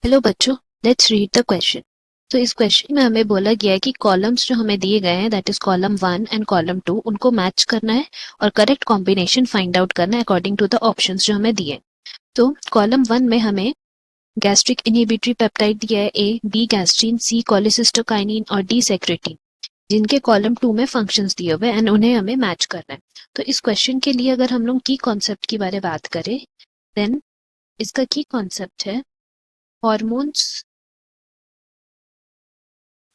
Hello बच्चों, let's read the question. तो इस क्वेश्चन में हमें बोला गया है कि कॉलम्स जो हमें दिए गए हैं that is column 1 and column 2 उनको मैच करना है और करेक्ट कॉम्बिनेशन फाइंड आउट करना है अकॉर्डिंग टू द ऑप्शंस जो हमें दिए। तो कॉलम 1 में हमें गैस्ट्रिक इनहिबिटरी पेप्टाइड दिया है ए, बी गैस्ट्रीन, सी कोलिसिस्टोकाइनिन और डी सेक्रेटिन, जिनके कॉलम 2 में फंक्शंस दिए हुए एंड उन्हें हमें मैच करना है। तो इस क्वेश्चन के लिए अगर हम लोग की कॉन्सेप्ट की बारे बात करें देन इसका की कॉन्सेप्ट है हॉर्मोन्स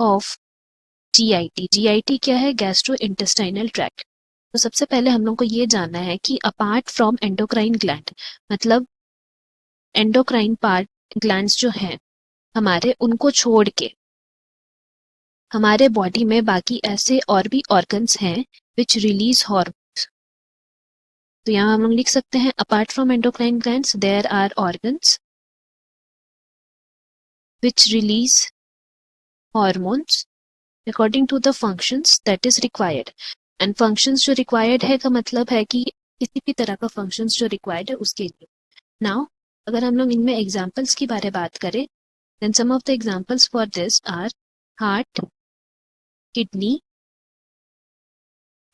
ऑफ जीआईटी। जीआईटी क्या है? Gastro intestinal tract. तो सबसे पहले हम लोग को ये जानना है कि अपार्ट फ्रॉम एंडोक्राइन ग्लैंड, मतलब एंडोक्राइन पार्ट ग्लैंड्स जो हैं हमारे, उनको छोड़ के हमारे बॉडी में बाकी ऐसे और भी ऑर्गन्स हैं विच रिलीज हॉर्मोन्स। तो यहाँ हम लोग लिख सकते हैं apart from endocrine glands there are organs which release hormones according to the functions that is required. And functions जो रिक्वायर्ड है का मतलब है कि किसी भी तरह का फंक्शंस जो रिक्वायर्ड है उसके लिए। नाउ अगर हम लोग इनमें एग्जांपल्स की बात करें then some of the examples for this are heart, kidney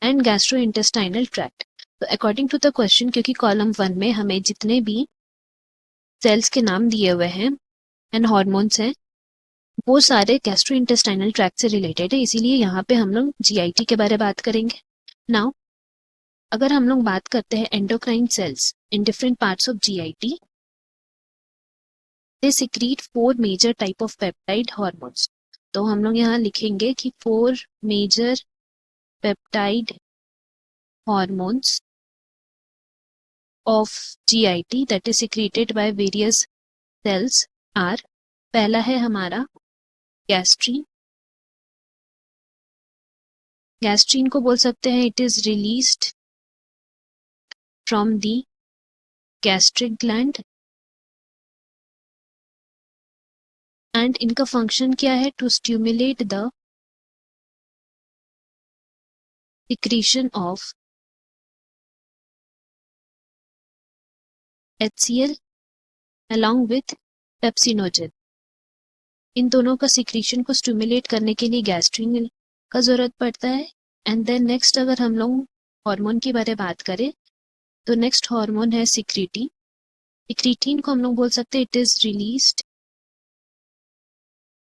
and gastrointestinal tract. तो अकॉर्डिंग टू द क्वेश्चन, क्योंकि कॉलम 1 में हमें जितने भी सेल्स के नाम दिए हुए हैं एंड हॉर्मोन्स हैं वो सारे गैस्ट्रोइंटेस्टाइनल ट्रैक्ट से रिलेटेड है, इसीलिए यहाँ पे हम लोग जीआईटी के बारे में बात करेंगे। नाउ अगर हम लोग बात करते हैं endocrine cells in different parts of GIT, they secrete 4 major type of peptide hormones. तो हम लोग यहाँ लिखेंगे कि 4 major peptide hormones of GIT that is secreted by various cells are. पहला है हमारा गैस्ट्रीन। गैस्ट्रीन को बोल सकते हैं it is released from the gastric gland and इनका फंक्शन क्या है? To stimulate the secretion of HCl along with pepsinogen. इन दोनों का सिक्रीशन को स्टिमुलेट करने के लिए गैस्ट्रीन का जरूरत पड़ता है। एंड देन नेक्स्ट अगर हम लोग हार्मोन की बात करें तो नेक्स्ट हार्मोन है सिक्रीटीन। सिक्रीटीन को हम लोग बोल सकते हैं it is released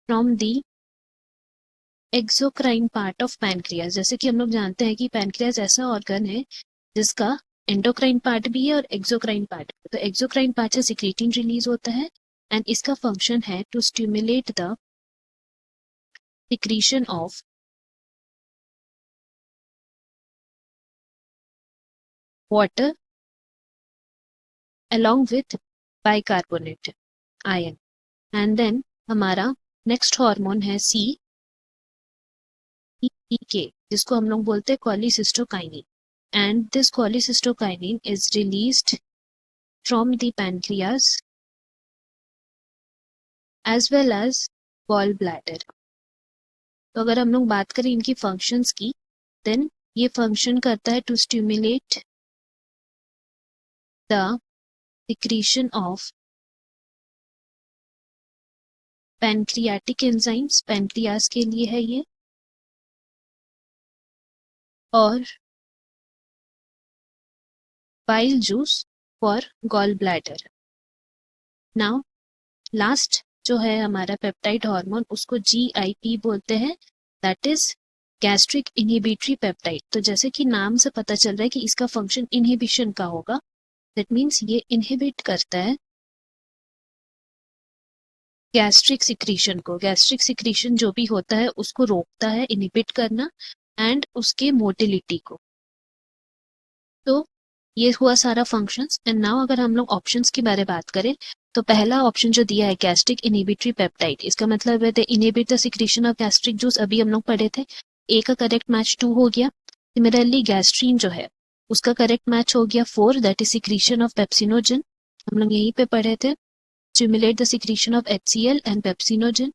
from the exocrine part of pancreas. जैसे कि हम लोग जानते हैं कि पैनक्रियाज ऐसा ऑर्गन है जिसका एंडोक्राइन पार्ट भी है और एक्सोक्राइन पार्ट भी। तो एक्सोक्राइन पार्ट से सिक्रीटीन रिलीज होता है एंड इसका फंक्शन है to stimulate the secretion of water along with bicarbonate ion। And then हमारा नेक्स्ट हार्मोन है CEK, जिसको हम लोग बोलते हैं cholecystokinin. And this cholecystokinin is released from the pancreas as well as gall bladder. तो अगर हम लोग बात करें इनकी फंक्शंस की देन ये फंक्शन करता है to stimulate the secretion of pancreatic enzymes, pancreas के लिए है ये, और bile juice for gall bladder. Now last जो है हमारा पेप्टाइड हार्मोन उसको GIP बोलते हैं, that is gastric inhibitory peptide. तो जैसे कि नाम से पता चल रहा है कि इसका फंक्शन इनहिबिशन का होगा, दैट मीन्स ये इनहिबिट करता है गैस्ट्रिक सिक्रीशन को। गैस्ट्रिक सिक्रीशन जो भी होता है उसको रोकता है, इनहिबिट करना, एंड उसके मोटिलिटी को। तो ये हुआ सारा फंक्शंस। एंड नाउ अगर हम लोग ऑप्शंस की बात करें तो पहला ऑप्शन जो दिया है गैस्ट्रिक इनहिबिटरी पेप्टाइड, इसका मतलब है the inhibit the secretion of gastric juice, अभी हम लोग पढ़े थे। ए का करेक्ट मैच 2 हो गया। सिमिलरली गैस्ट्रीन जो है उसका करेक्ट मैच हो गया 4, that is secretion of pepsinogen, हम लोग यहीं पे पढ़े थे, stimulate the secretion of HCl and pepsinogen.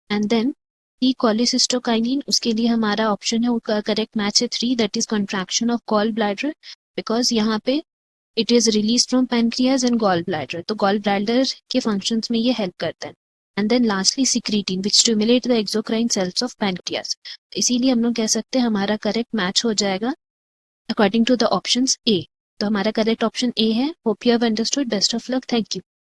And then the cholecystokinin, उसके लिए हमारा ऑप्शन है उसका करेक्ट मैच है 3, that is contraction of gall bladder, because यहाँ पे it is release from pancreas and gall bladder. तो गॉल ब्लैडर के फंक्शंस में ये हेल्प करता है। And then lastly secretin which stimulate the exocrine cells of pancreas. इसीलिए हम लोग कह सकते हैं हमारा करेक्ट मैच हो जाएगा according to the options A. तो हमारा करेक्ट ऑप्शन ए है। Hope you have understood. Best of luck. Thank you.